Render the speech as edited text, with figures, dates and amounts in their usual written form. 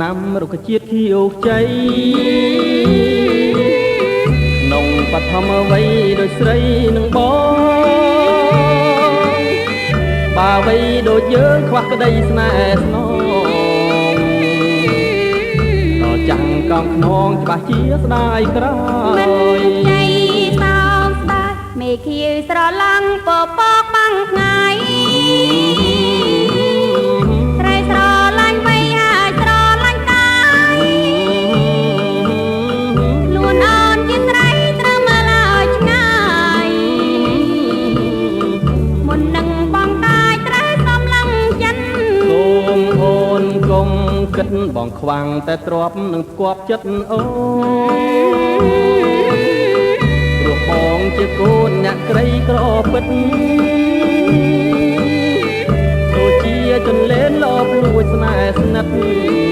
ណាំរុក្ខជាតិខៀវខ្ចីក្នុងបឋមអ្វីដូចស្រីនឹងបងបើអ្វីដូចយើងខ្វះក្តីស្នេហ៍ស្នងដល់ចាំងកងខ្នងច្បាស់ជាស្ដាយក្រោយមិនចៃសោមស្ដាយមេខៀវស្រឡំពពកបាំងថ្ងៃត្រីស្រឡាញ់បីហើយស្រឡាញ់កាយលួនអូនជាត្រីត្រឹមឡើយឆ្ងាយមុននឹងបងតាយត្រូវសំឡឹងចិនសូមអូនកុំគិតបងខ្វាំងតែទ្របនឹងផ្គាប់ចិត្តអូព្រោះបងជាកូនអ្នកក្រីក្រពិតដូចជាចន្លេនលបលួចស្នេហ៍ស្និទ្ធ